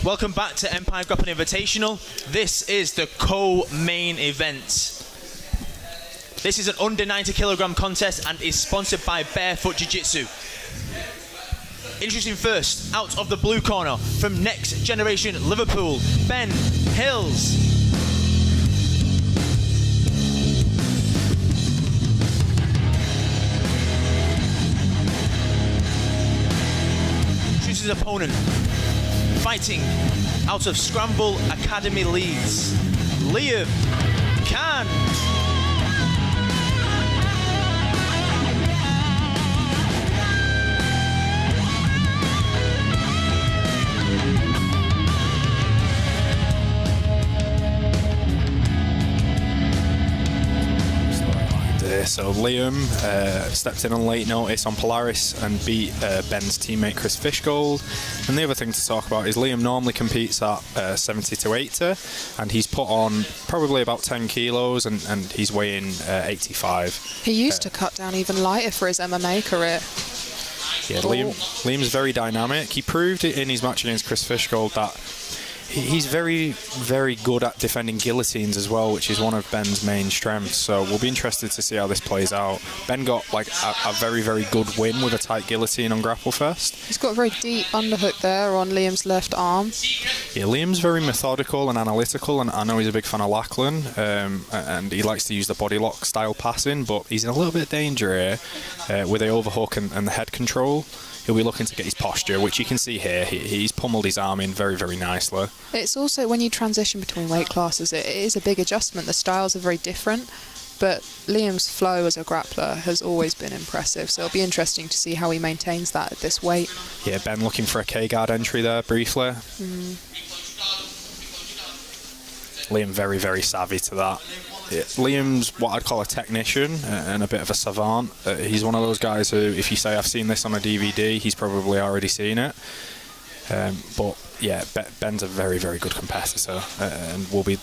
Welcome back to Empire Grappling Invitational. This is the co-main event. This is an under 90 kilogram contest and is sponsored by Barefoot Jiu-Jitsu. Introducing first, out of the blue corner, from Next Generation Liverpool, Ben Hills. Chooses his opponent. Fighting out of Scramble Academy, Leeds, Liam Cann. So Liam stepped in on late notice on Polaris and beat Ben's teammate Chris Fishgold. And the other thing to talk about is Liam normally competes at 70 to 80, and he's put on probably about 10 kilos, and he's weighing 85. He used to cut down even lighter for his MMA career. Yeah, Liam's very dynamic. He proved it in his match against Chris Fishgold that he's very, very good at defending guillotines as well, which is one of Ben's main strengths. So we'll be interested to see how this plays out. Ben got like a very, very good win with a tight guillotine on Grapplefest. He's got a very deep underhook there on Liam's left arm. Yeah, Liam's very methodical and analytical, and I know he's a big fan of Lachlan, and he likes to use the body lock style passing, but he's in a little bit of danger here with the overhook and the head control. He'll be looking to get his posture, which you can see here. He's pummeled his arm in very, very nicely. It's also, when you transition between weight classes, it is a big adjustment. The styles are very different, but Liam's flow as a grappler has always been impressive, so it'll be interesting to see how he maintains that at this weight. Yeah, Ben looking for a K-guard entry there briefly. Liam very, very savvy to that. Liam's what I'd call a technician and a bit of a savant. He's one of those guys who, if you say I've seen this on a DVD, he's probably already seen it. But yeah, Ben's a very, very good competitor, and we'll be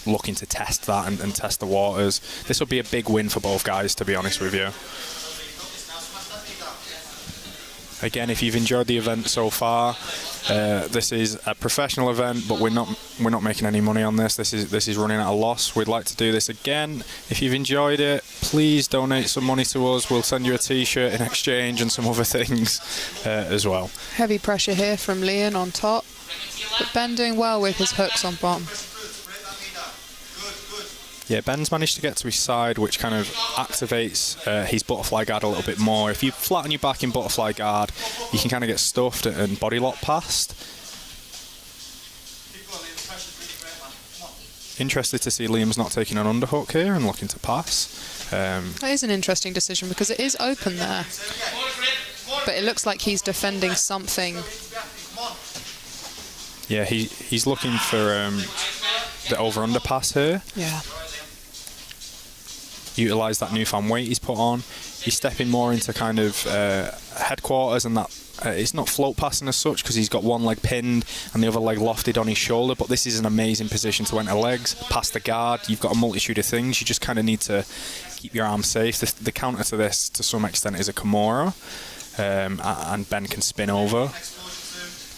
looking to test that and test the waters. This will be a big win for both guys, to be honest with you. Again, if you've enjoyed the event so far, this is a professional event, but we're not making any money on this. This is running at a loss. We'd like to do this again. If you've enjoyed it, please donate some money to us. We'll send you a T-shirt in exchange and some other things as well. Heavy pressure here from Liam on top, but Ben doing well with his hooks on bottom. Yeah, Ben's managed to get to his side, which kind of activates his butterfly guard a little bit more. If you flatten your back in butterfly guard, you can kind of get stuffed and body lock past. Interested to see Liam's not taking an underhook here and looking to pass. That is an interesting decision because it is open there, but it looks like he's defending something. Yeah, he's looking for the over-under pass here. Yeah. Utilise that newfound weight he's put on. He's stepping more into kind of headquarters, and that it's not float passing as such because he's got one leg pinned and the other leg lofted on his shoulder, but this is an amazing position to enter legs, past the guard. You've got a multitude of things. You just kind of need to keep your arm safe. The counter to this, to some extent, is a Kimura, and Ben can spin over.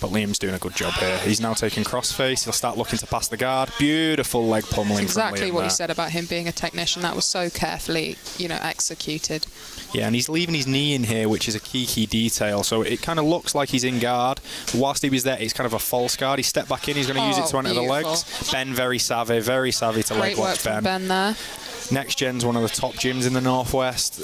But Liam's doing a good job here. He's now taking crossface. He'll start looking to pass the guard. Beautiful leg pummeling from Liam. Exactly what you said about him being a technician. That was so carefully, executed. Yeah, and he's leaving his knee in here, which is a key detail. So it kind of looks like he's in guard. But whilst he was there, it's kind of a false guard. He stepped back in. He's going to use it to enter the legs. Ben very savvy to leg lock Ben. Ben there. Next Gen's one of the top gyms in the Northwest.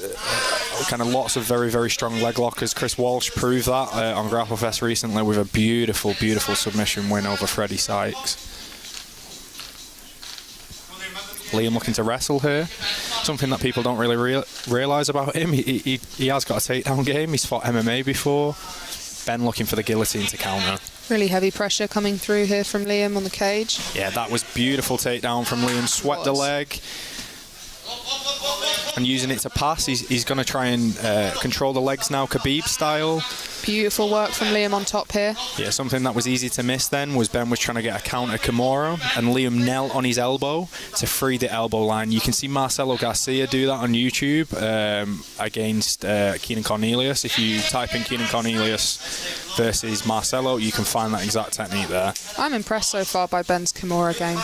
Kind of lots of very, very strong leg lockers. Chris Walsh proved that on Grapplefest recently with a beautiful, beautiful submission win over Freddie Sykes. Liam looking to wrestle here. Something that people don't really realise about him. He has got a takedown game. He's fought MMA before. Ben looking for the guillotine to counter. Really heavy pressure coming through here from Liam on the cage. Yeah, that was beautiful takedown from Liam. Swept the leg. And using it to pass, he's going to try and control the legs now, Khabib style. Beautiful work from Liam on top here. Yeah, something that was easy to miss then was Ben was trying to get a counter Kimura, and Liam knelt on his elbow to free the elbow line. You can see Marcelo Garcia do that on YouTube against Keenan Cornelius. If you type in Keenan Cornelius versus Marcelo, you can find that exact technique there. I'm impressed so far by Ben's Kimura game.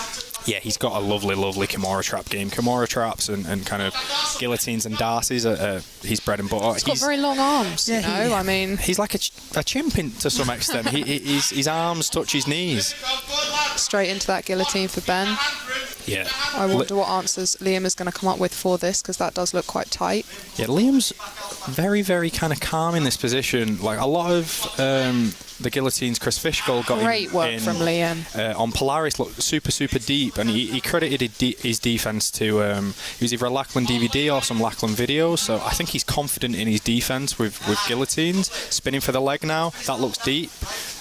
Yeah, he's got a lovely, lovely Kimura trap game. Kimura traps and kind of guillotines and darcies are his bread and butter. He's got very long arms, you know. I mean, he's like a chimp to some extent. His arms touch his knees. Straight into that guillotine for Ben. Yeah. I wonder what answers Liam is going to come up with for this, because that does look quite tight. Yeah, Liam's very, very kind of calm in this position. Like a lot of the guillotines Chris Fishgold got great work from Liam. On Polaris looked super, super deep, and he credited his defense to he was either a Lachlan DVD or some Lachlan videos. So I think he's confident in his defense with guillotines. Spinning for the leg now, that looks deep,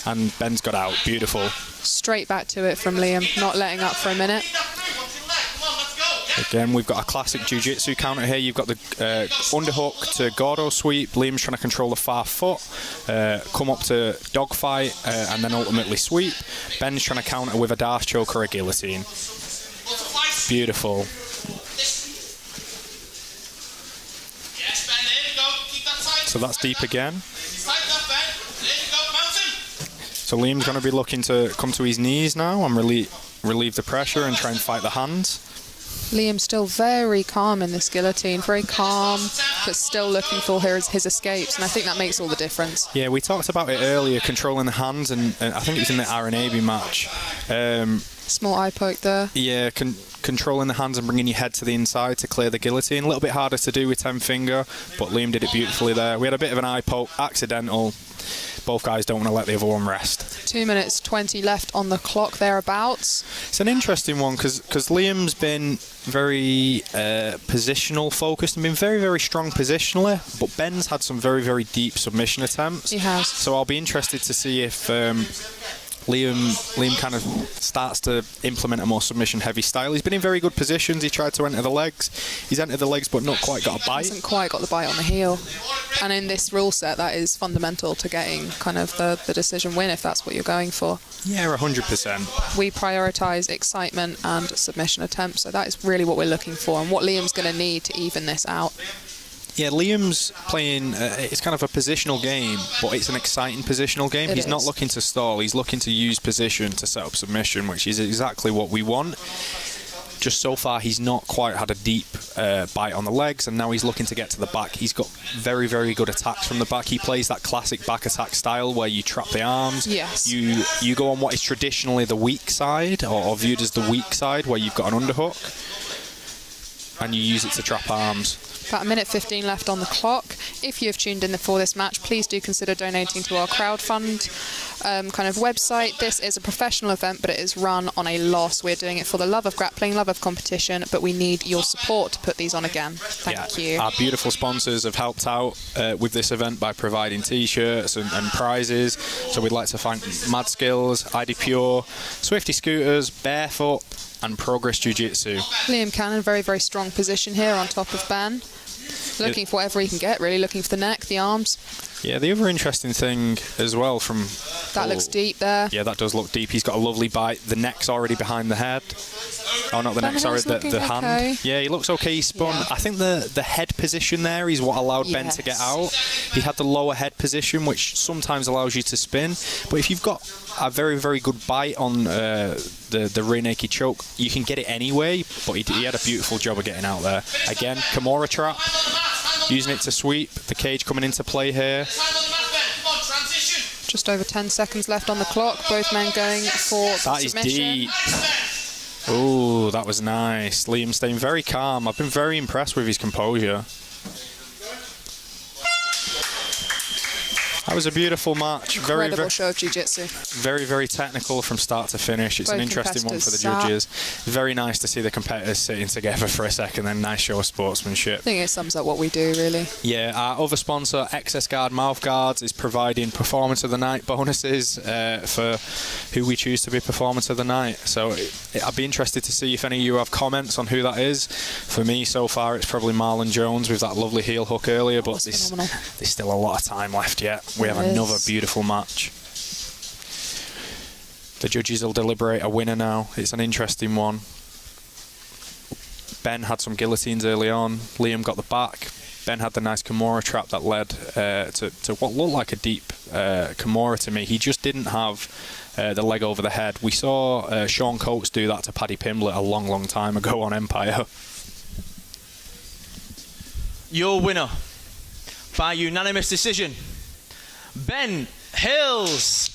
and Ben's got out. Beautiful. Straight back to it from Liam, not letting up for a minute. Again, we've got a classic jiu-jitsu counter here. You've got the underhook to Gordo sweep. Liam's trying to control the far foot, come up to dogfight, and then ultimately sweep. Ben's trying to counter with a Darce choke or a guillotine. Beautiful. So that's deep again. So Liam's going to be looking to come to his knees now and relieve the pressure and try and fight the hands. Liam's still very calm in this guillotine, very calm, but still looking for his escapes, and I think that makes all the difference. Yeah, we talked about it earlier, controlling the hands, and I think it was in the Arenabi match. Small eye poke there. Yeah, controlling the hands and bringing your head to the inside to clear the guillotine. A little bit harder to do with 10 finger, but Liam did it beautifully there. We had a bit of an eye poke, accidental. Both guys don't want to let the other one rest. 2 minutes 20 left on the clock, thereabouts. It's an interesting one because Liam's been very positional focused and been very, very strong positionally, but Ben's had some very, very deep submission attempts. He has. So I'll be interested to see if Liam kind of starts to implement a more submission-heavy style. He's been in very good positions. He tried to enter the legs. He's entered the legs, but not quite got a bite. Hasn't quite got the bite on the heel. And in this rule set, that is fundamental to getting kind of the decision win, if that's what you're going for. Yeah, 100%. We prioritise excitement and submission attempts, so that is really what we're looking for, and what Liam's going to need to even this out. Yeah, Liam's playing, it's kind of a positional game, but it's an exciting positional game. He's not looking to stall, he's looking to use position to set up submission, which is exactly what we want. Just so far, he's not quite had a deep bite on the legs, and now he's looking to get to the back. He's got very, very good attacks from the back. He plays that classic back attack style where you trap the arms. Yes. You go on what is traditionally the weak side, or viewed as the weak side, where you've got an underhook, and you use it to trap arms. About a minute 15 left on the clock. If you have tuned in for this match, please do consider donating to our crowdfund kind of website. This is a professional event, but it is run on a loss. We're doing it for the love of grappling, love of competition, but we need your support to put these on again. Thank you. Our beautiful sponsors have helped out with this event by providing t-shirts and prizes. So we'd like to thank Mad Skills, ID Pure, Swifty Scooters, Barefoot, and Progress Jiu-Jitsu. Liam Cann in a very, very strong position here on top of Ben. Looking for whatever he can get, really. Looking for the neck, the arms. Yeah, the other interesting thing as well from... That looks deep there. Yeah, that does look deep. He's got a lovely bite. The neck's already behind the head. Oh, not the neck, sorry, the hand. Okay. Yeah, he looks okay. He spun. Yeah. I think the head position there is what allowed Ben to get out. He had the lower head position, which sometimes allows you to spin. But if you've got a very, very good bite on the rear naked choke, you can get it anyway. But he had a beautiful job of getting out there. Again, Kimura trap. Using it to sweep. The cage coming into play here. Just over 10 seconds left on the clock. Both men going for submission. That is deep. Oh, that was nice. Liam staying very calm. I've been very impressed with his composure. That was a beautiful match. Incredible show of jiu-jitsu. Very, very technical from start to finish. It's an interesting one for the judges. Very nice to see the competitors sitting together for a second, and nice show of sportsmanship. I think it sums up what we do, really. Yeah, our other sponsor, Excess Guard Mouth Guards, is providing Performance of the Night bonuses for who we choose to be Performance of the Night. So I'd be interested to see if any of you have comments on who that is. For me, so far, it's probably Marlon Jones with that lovely heel hook earlier, but there's still a lot of time left yet. We have another beautiful match. The judges will deliberate a winner now. It's an interesting one. Ben had some guillotines early on. Liam got the back. Ben had the nice Kimura trap that led to what looked like a deep Kimura to me. He just didn't have the leg over the head. We saw Sean Coates do that to Paddy Pimblett a long, long time ago on Empire. Your winner by unanimous decision, Ben Hills.